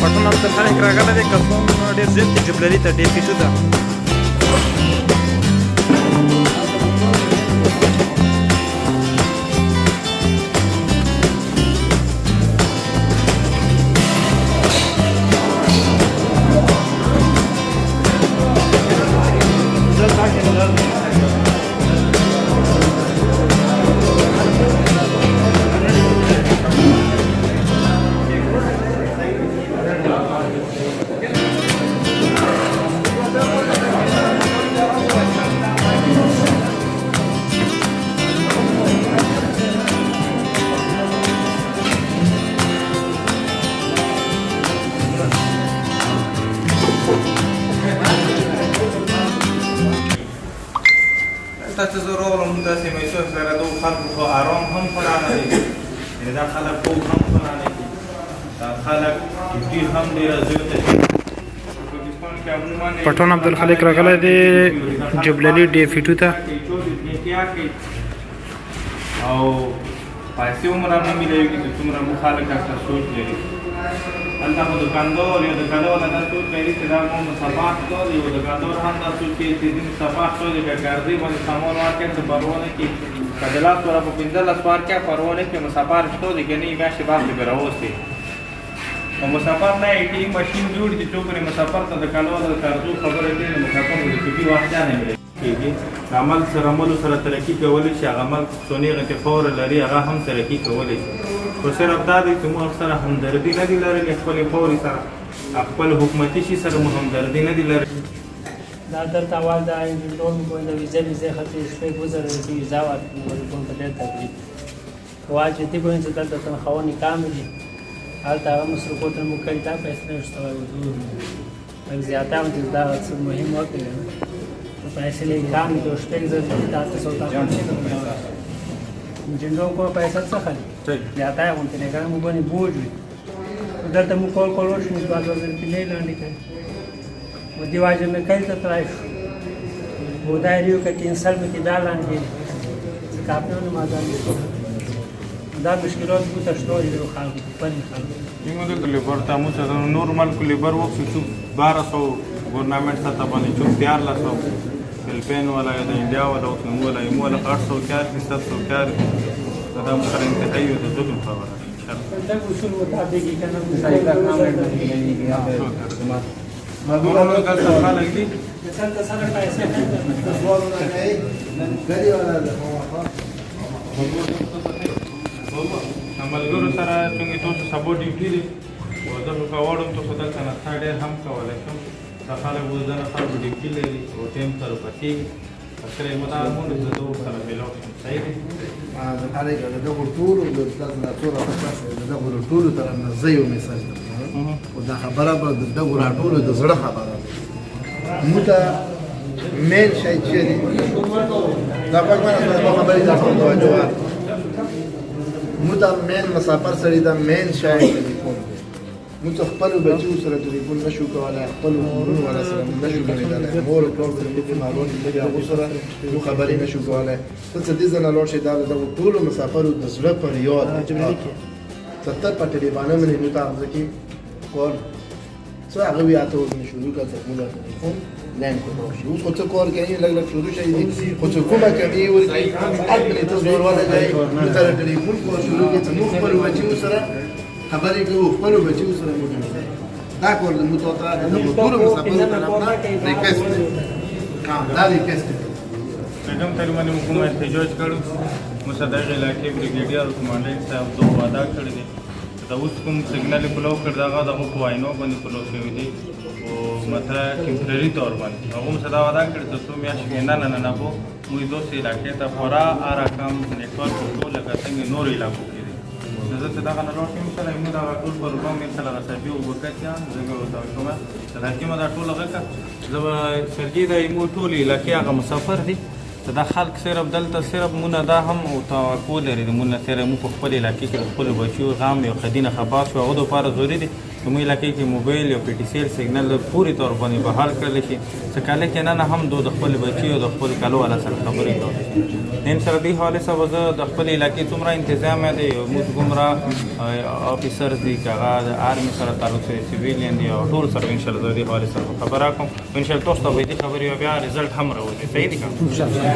پټن عبدل خالق راغلی دی قسم ډېر زیات دی جبللي ته ډېر پیټو ده تاسو ضرورم داسې محسوس سره دو خلکو خو آرام هم فلانه دی یعنې دا خلک خوب هم فلانه دي دا خلک ډېر هم ډېره زیاته دي پټن عبدل خالق راغلی دی جبللي ډېر پیټو ته او پیسې هم رانه میلیږي چې څومره مو خلک هلته سوچ لري هلته خو دوکاندار یو دوکاندار دا سوچ لري چې دا مو مسافات کړ یو دوکاندار هم دا سوچ کوي چې دې مسافات کړ چې ګرځي باندې سامان ورکړي ته پروا نه کوي که د لاس ورته په 15 ورکړي پروا نه کوي مسافات شته دي که نه یې میاشتې بعد به راوستي نو مسافر نه ایټي ماشین جوړ دي څوک پرې مسافر ته د کالو د کارزو خبره کوي نو مسافر د طبي واقعیا نه ملي کېږي عمل سره عملو سره ترقي کولی شي هغه عمل څونې غټې فور لري هغه هم ترقي کولی شي خو صرف دا دی چې موږ سره همدردي نه دي لرلې خپلې فورې سره خپل حکومتي شي سره مو همدردي نه دي لرلې دا درته اول دا انډون کوی د ویزې خاطر شپې گذره چې ویزا ورکړي کوم ته ډېر تکلیف واجب دي کوی چې دلته تنخواهونه کامې دي هلته هغه مصرفاتونه مو کړي دا پیسې نشته وایي لږ زیاته هم چې دا څه مهم وکړي پیسې لږ کم دي او شپږ زره دي دا 300 جنډو کو پیسې څه خالي زیاته هم ته نه کوم باندې بوج وي دلته مو کول کولوش نه 2000 روپۍ لاندې کوي و دی واجب مې کوي ته ترای و دا یو کې کینسل مې دا لاندې څه کاپنو ما دا مشکلات بو تشتوي له خلکو په خلکو موږ د لیبر تاسو سره نورمال کو لیبر وخت چې 1200 گورنمنٹ سره باندې 1400 فلپین ولا د انډیا ولا ولا یمو ولا 800 700 دا مخر انتهایی د ظلم خبره دا اصول مطابق کنه مسایل کارنامه مګورو دلته خلک دي دلته سره پیسې ملګرو سره څنګه تاسو سبو ډیوټي دي او زه خو غواړم تاسو دلته نسخه ډېر هم کولی شم دا خلک اوس دنه خلکو ډیوټي لري او ټایم سره پکېږي اکثر یې مدارمون زه د ورسره میلاو شم صحیح دی هذا دغه ټولو د استاد ناصر دغه ټولو تر نه زه یو میسج درکوم او دا خبره به دغه ټولو د زړه خبره موته مین شي چې دا په خبرې دا توجه موته مین مسافر سره دا مین شي ټلیفون موته خپل بچو سره ټلیفون نشو کولای خپل ورونو ولا سره نشو کولای مور او پلار سره په مارون کې هغه سره نو خبرې نشو کولای څه دې زنه لور شي دا د ټولو مسافرو د زړه پر یاد ستر په ټلیفون باندې نو تاسو کې کول څو هغه بیا ته ورنه شروع کړه موږ ټلیفون لاین کوو اوس خو څه کار کوي لګ شروع شي دي خو څه کومه کوي ورته اګنې ته زور ولا دی نو تر ټلیفون کو شروع کې څه مخ پر بچو سره خبرې کوو خپل بچو سره موږ دا کول نو ته د ټول مسافرو طرفنا ریکوست دا ریکوست کوم ترمنه حکومت احتجاج کړو مصدق علاقې بریګیډیر کمانډنټ صاحب دوه وعده کړی دي دا اوس کوم سیګنال پلو کړ داغه دغه په وینو باندې پلو شوی دی او مته ټمپرری تور باندې هغه صدا وعده کړی ته څو میاشتې نه په موږ دوه علاقې ته پورا رقم نیټورک ټول لکه څنګه نور علاقو کې دي زه ته دغه نه لوټم مثلا موږ دا ټول پروګرام مثلا راځي او وکړیا زه دا کومه دا کومه دا ټول هغه زه سرګي دا مو ټول علاقې هغه مسافر دي دا خلک صرف دلته صرف مونږ دا هم او توقع لري مونږ سره مو په خپل علاقې کې خپل بچو غام یو خدینه خبر شو هغه لپاره ضروري دي چې مو علاقې کې موبایل او پی ټی سی ال سیګنال پوری طور باندې بحال کړل شي څه کله کې نه هم د خپل بچو او د خپل کالو والا سره خبرې کوي نن سره دی حواله سره زه د خپل علاقې څومره تنظیم دی موږ کومره افیسرز دي کاغه د آرمي سره تعلق لري سیویلین دی او ټول سره ان شاء الله دی حواله سره خبره کوم ان شاء الله تاسو ته به دې خبرې بیا رزلټ هم راوځي صحیح دی ان شاء الله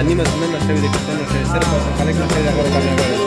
نیمه سنن شوی دی کسان شوی صرف خلک نه شوی هغه کامیاب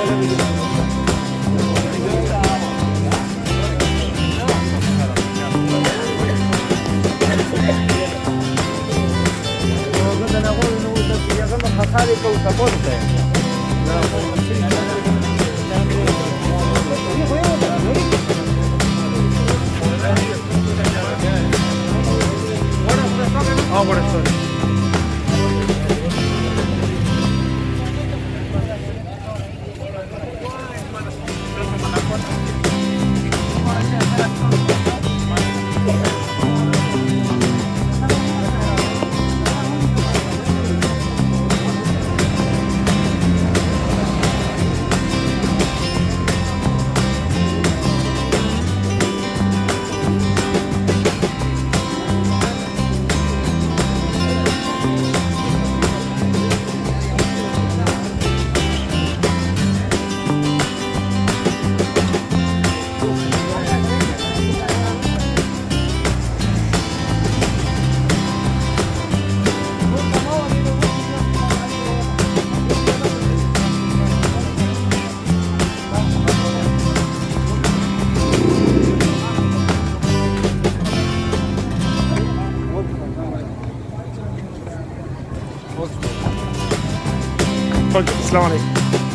السلام عليكم.